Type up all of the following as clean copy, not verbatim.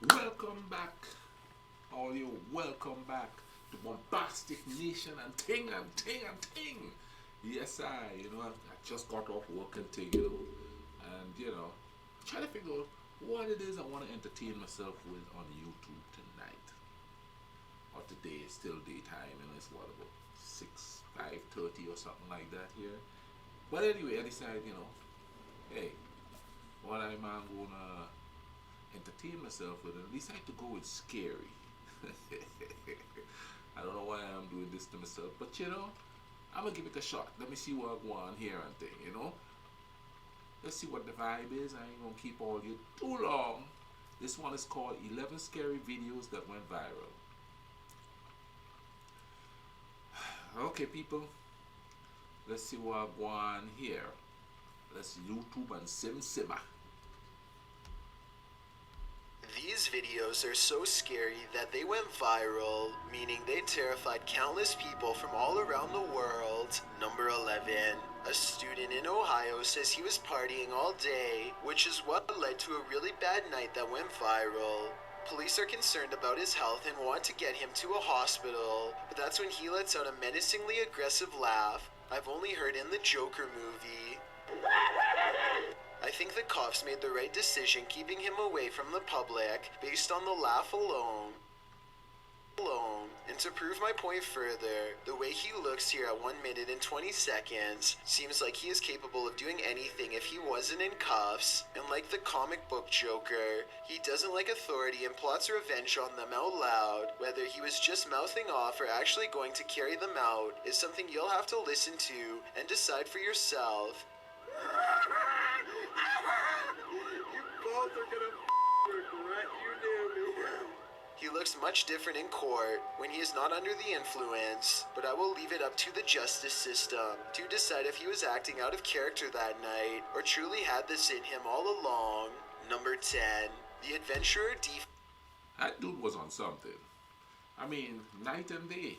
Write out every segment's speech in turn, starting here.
Welcome back, all you. Welcome back to Bombastic Nation and Ting and Ting and Ting. Yes, I just got off work and thing, and trying to figure out what it is I want to entertain myself with on YouTube tonight or today. It's still daytime, it's what about 5:30 or something like that here. But anyway, I decided, hey, what am I gonna entertain myself with? At least I had to go with scary. I don't know why I'm doing this to myself, but I'm gonna give it a shot. Let me see what I go on here and thing. Let's see what the vibe is. I ain't gonna keep all you too long. This one is called 11 Scary Videos That Went Viral. Okay, people, let's see what I go on here. Let's YouTube and Simma. These videos are so scary that they went viral, meaning they terrified countless people from all around the world. Number 11. A student in Ohio says he was partying all day, which is what led to a really bad night that went viral. Police are concerned about his health and want to get him to a hospital, but that's when he lets out a menacingly aggressive laugh I've only heard in the Joker movie. I think the cops made the right decision keeping him away from the public based on the laugh alone. And to prove my point further, the way he looks here at 1 minute and 20 seconds seems like he is capable of doing anything if he wasn't in cuffs, and like the comic book Joker, he doesn't like authority and plots revenge on them out loud. Whether he was just mouthing off or actually going to carry them out is something you'll have to listen to and decide for yourself. You both are gonna regret you knew me. He looks much different in court when he is not under the influence, but I will leave it up to the justice system to decide if he was acting out of character that night or truly had this in him all along. Number 10. The Adventurer That dude was on something. I mean, night and day.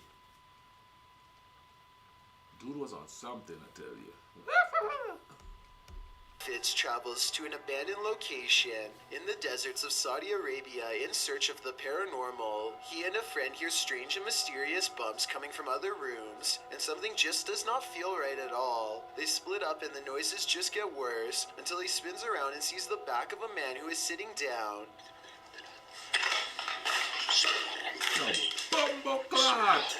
Dude was on something, I tell you. Fitz travels to an abandoned location in the deserts of Saudi Arabia in search of the paranormal. He and a friend hear strange and mysterious bumps coming from other rooms, and something just does not feel right at all. They split up and the noises just get worse until he spins around and sees the back of a man who is sitting down. Bumbleclot!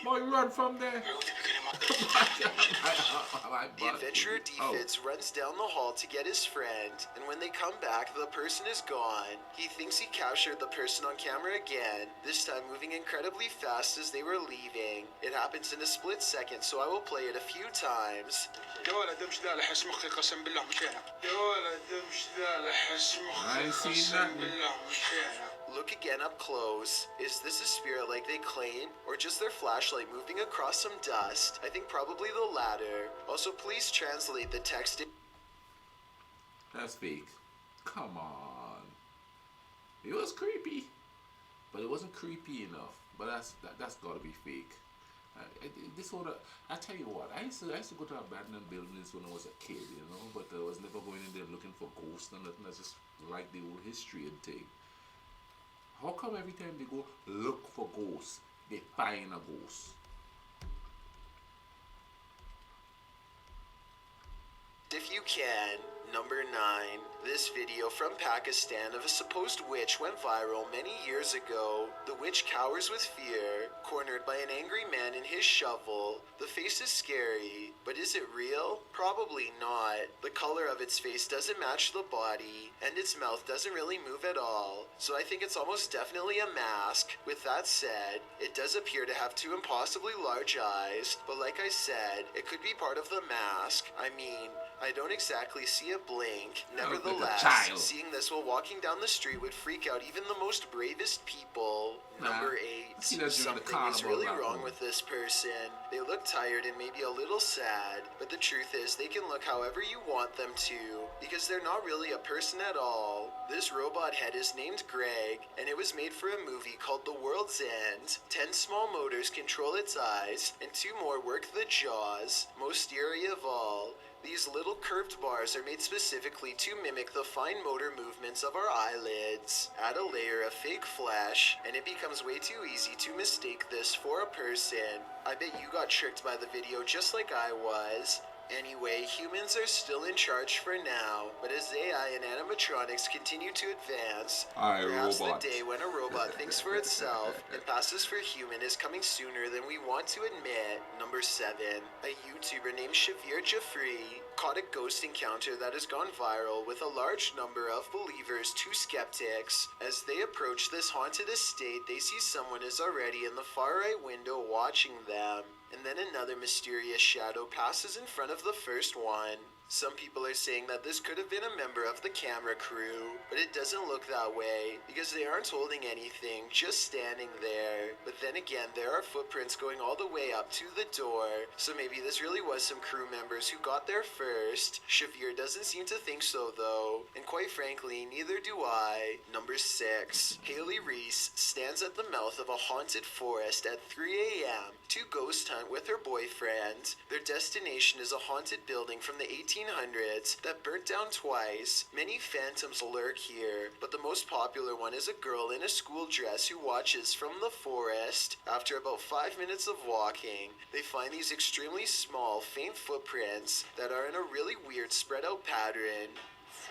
Boy, run from there! The adventurer Defitz runs down the hall to get his friend, and when they come back, the person is gone. He thinks he captured the person on camera again, this time moving incredibly fast as they were leaving. It happens in a split second, so I will play it a few times. I ain't seen nothing. Look again up close. Is this a spirit like they claim, or just their flashlight moving across some dust? I think probably the latter. Also, please translate the text. That's fake. Come on. It was creepy, but it wasn't creepy enough. But that's gotta be fake. I tell you what, I used to go to abandoned buildings when I was a kid, but I was never going in there looking for ghosts and nothing. I just like the old history and thing. How come every time they go look for ghosts, they find a ghost? If you can. Number 9. This video from Pakistan of a supposed witch went viral many years ago. The witch cowers with fear, cornered by an angry man in his shovel. The face is scary, but is it real? Probably not. The color of its face doesn't match the body, and its mouth doesn't really move at all, so I think it's almost definitely a mask. With that said, it does appear to have 2 impossibly large eyes, but like I said, it could be part of the mask. I mean, I don't exactly see a blink. Nevertheless, seeing this while walking down the street would freak out even the most bravest people. Number 8. Something is really wrong with this person. They look tired and maybe a little sad, but the truth is they can look however you want them to, because they're not really a person at all. This robot head is named Greg, and it was made for a movie called The World's End. 10 small motors control its eyes, and 2 more work the jaws. Most eerie of all, These little curved bars are made specifically to mimic the fine motor movements of our eyelids. Add a layer of fake flesh, and it becomes way too easy to mistake this for a person. I bet you got tricked by the video just like I was. Anyway, humans are still in charge for now, but as AI and animatronics continue to advance, perhaps robot. the day when a robot thinks for itself and passes for human is coming sooner than we want to admit. Number 7. A YouTuber named Shavir Jafri caught a ghost encounter that has gone viral with a large number of believers to skeptics. As they approach this haunted estate, they see someone is already in the far right window watching them. And then another mysterious shadow passes in front of the first one. Some people are saying that this could have been a member of the camera crew, but it doesn't look that way because they aren't holding anything, just standing there. But then again, there are footprints going all the way up to the door, so maybe this really was some crew members who got there first. Shavir doesn't seem to think so though, and quite frankly, neither do I. Number 6. Haley Reese stands at the mouth of a haunted forest at 3 a.m. to ghost hunt with her boyfriend. Their destination is a haunted building from the 1800s that burnt down twice. Many phantoms lurk here, but the most popular one is a girl in a school dress who watches from the forest. After about 5 minutes of walking, they find these extremely small, faint footprints that are in a really weird spread out pattern.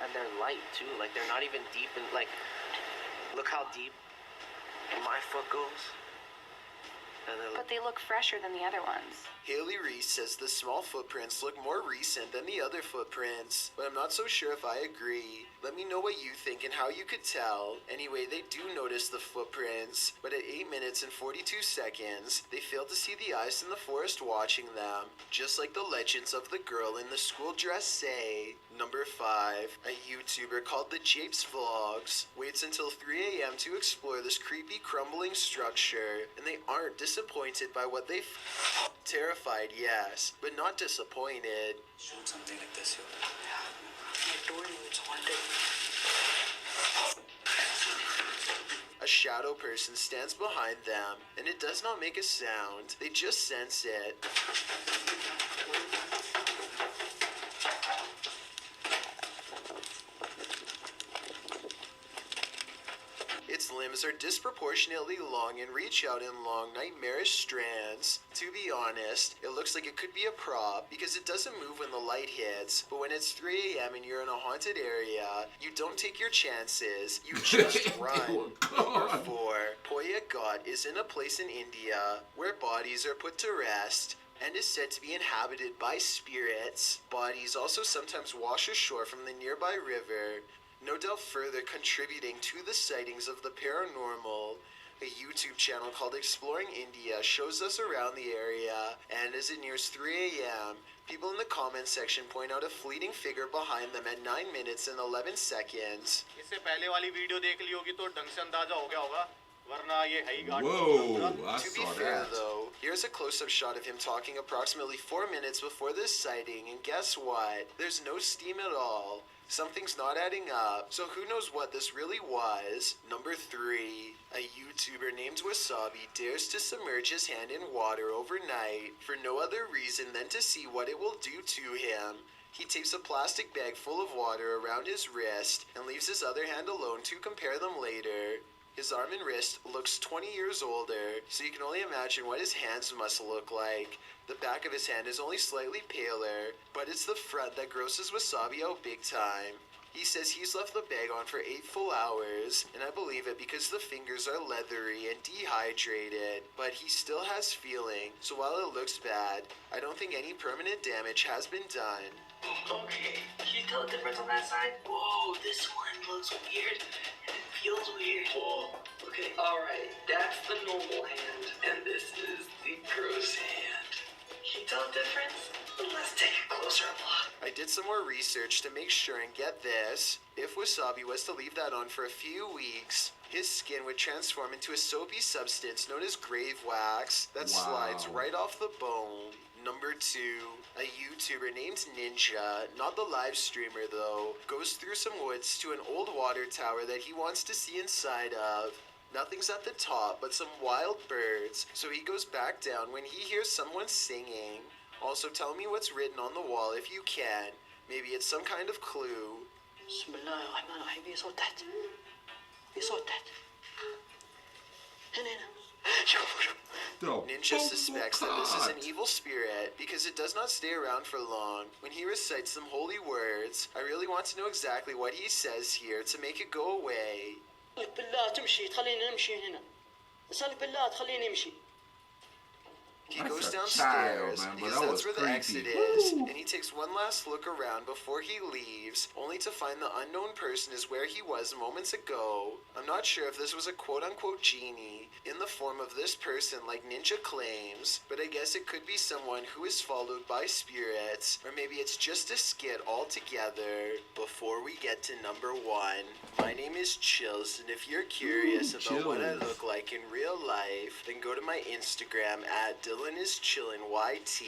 And they're light too, like they're not even deep in, like, look how deep my foot goes. But they look fresher than the other ones. Haley Reese says the small footprints look more recent than the other footprints, but I'm not so sure if I agree. Let me know what you think and how you could tell. Anyway, they do notice the footprints, but at 8 minutes and 42 seconds, they fail to see the eyes in the forest watching them, just like the legends of the girl in the school dress say. Number 5. A YouTuber called the Japes Vlogs waits until 3 a.m. to explore this creepy crumbling structure, and they aren't disappointed by what they terrified, yes, but not disappointed. Shoot something like this, yo. Yeah, I told you it's haunted. A shadow person stands behind them, and it does not make a sound. They just sense it. Its limbs are disproportionately long and reach out in long, nightmarish strands. To be honest, it looks like it could be a prop because it doesn't move when the light hits, but when it's 3 a.m. and you're in a haunted area, you don't take your chances, you just run. Number 4. Poya God is in a place in India where bodies are put to rest and is said to be inhabited by spirits. Bodies also sometimes wash ashore from the nearby river, no doubt further contributing to the sightings of the paranormal. A YouTube channel called Exploring India shows us around the area, and as it nears 3 a.m., people in the comment section point out a fleeting figure behind them at 9 minutes and 11 seconds. इससे पहले वाली video देख ली होगी तो ढंग से अंदाजा हो गया होगा वरना ये है ही गाड़ी। Whoa, I To be saw fair that. though, here's a close-up shot of him talking approximately 4 minutes before this sighting, and guess what? There's no steam at all. Something's not adding up, so who knows what this really was. Number 3. A YouTuber named Wasabi dares to submerge his hand in water overnight for no other reason than to see what it will do to him. He tapes a plastic bag full of water around his wrist and leaves his other hand alone to compare them later. His arm and wrist looks 20 years older, so you can only imagine what his hands must look like. The back of his hand is only slightly paler, but it's the front that grosses Wasabi out big time. He says he's left the bag on for 8 full hours, and I believe it because the fingers are leathery and dehydrated, but he still has feeling, so while it looks bad, I don't think any permanent damage has been done. Okay, can you tell the difference on that side? Whoa, this one looks weird and it feels weird. Whoa, okay, alright, that's the normal hand, and this is the gross hand. Can you tell the difference? Let's take a closer look. I did some more research to make sure, and get this, if Wasabi was to leave that on for a few weeks, his skin would transform into a soapy substance known as grave wax that slides right off the bone. Number 2, a YouTuber named Ninja, not the live streamer though, goes through some woods to an old water tower that he wants to see inside of. Nothing's at the top but some wild birds, so he goes back down when he hears someone singing. Also, tell me what's written on the wall if you can. Maybe it's some kind of clue. بسم الله الرحمن الرحيم. في صوت تحت. في صوت تحت. هنا هنا. شوفوا. Ninja suspects that this is an evil spirit because it does not stay around for long. When he recites some holy words, I really want to know exactly what he says here to make it go away. بالله تمشي تخليني نمشي هنا. اسألك بالله تخليني امشي. He That's goes a downstairs child, man, but because that that's was where the exit creepy. is, Woo. and he takes one last look around before he leaves, only to find the unknown person is where he was moments ago. I'm not sure if this was a quote-unquote genie in the form of this person like Ninja claims, but I guess it could be someone who is followed by spirits, or maybe it's just a skit altogether. Before we get to number 1, my name is Chills, and if you're curious about what I Chills. look like in real life, then go to my Instagram at DylanIsChillinYT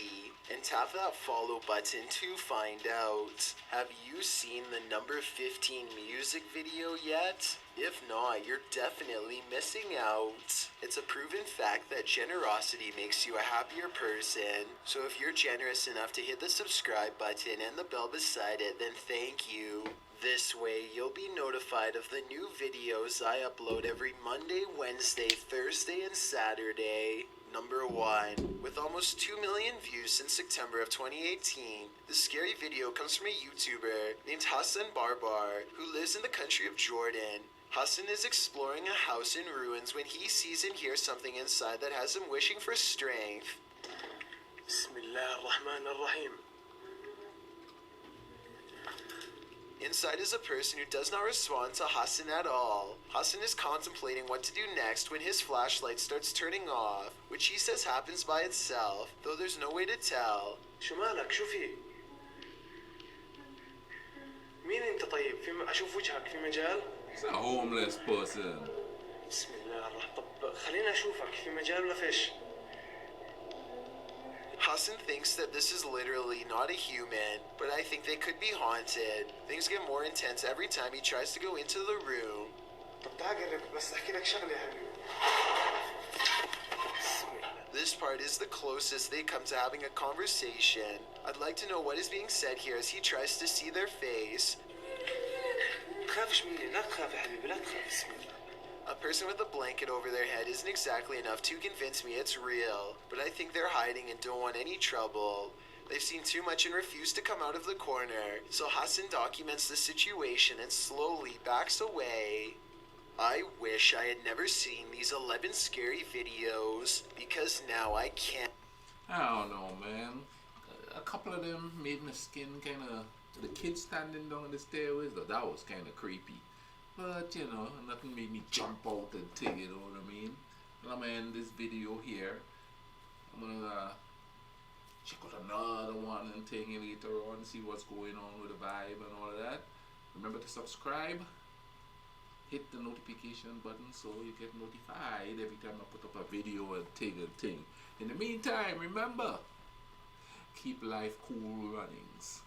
and tap that follow button to find out. Have you seen the number 15 music video yet? If not, you're definitely missing out. It's a proven fact that generosity makes you a happier person. So if you're generous enough to hit the subscribe button and the bell beside it, then thank you. This way, you'll be notified of the new videos I upload every Monday, Wednesday, Thursday, and Saturday. Number 1. With almost 2 million views since September of 2018, this scary video comes from a YouTuber named Hassan Barbar, who lives in the country of Jordan. Hassan is exploring a house in ruins when he sees and hears something inside that has him wishing for strength. بسم الله الرحمن الرحيم. Inside is a person who does not respond to Hassan at all. Hassan is contemplating what to do next when his flashlight starts turning off, which he says happens by itself, though there's no way to tell. شو مالك؟ شو في؟ مين أنت طيب؟ أشوف وجهك في مجال؟ It's a homeless person. بسم الله الرحمن. طب خليني أشوفك في مجال ولا فيش؟ Hassan thinks that this is literally not a human, but I think they could be haunted. Things get more intense every time he tries to go into the room. طب تعال قرب بس أحكي لك شغلة يا حبيبي. This part is the closest they come to having a conversation. I'd like to know what is being said here as he tries to see their face. تخافش مني لا تخاف يا حبيبي لا تخاف بسم الله. A person with a blanket over their head isn't exactly enough to convince me it's real, but I think they're hiding and don't want any trouble. They've seen too much and refuse to come out of the corner, so Hassan documents the situation and slowly backs away. I wish I had never seen these 11 scary videos, because now I can't. I don't know, man. A couple of them made my skin kind of. The kids standing down the stairways, that was kind of creepy. But, you know, nothing made me jump out and take, you know what I mean? And I'm gonna end this video here. I'm gonna check out another one and thing later on, see what's going on with the vibe and all of that. Remember to subscribe, hit the notification button so you get notified every time I put up a video and thing. In the meantime, remember, keep life cool runnings.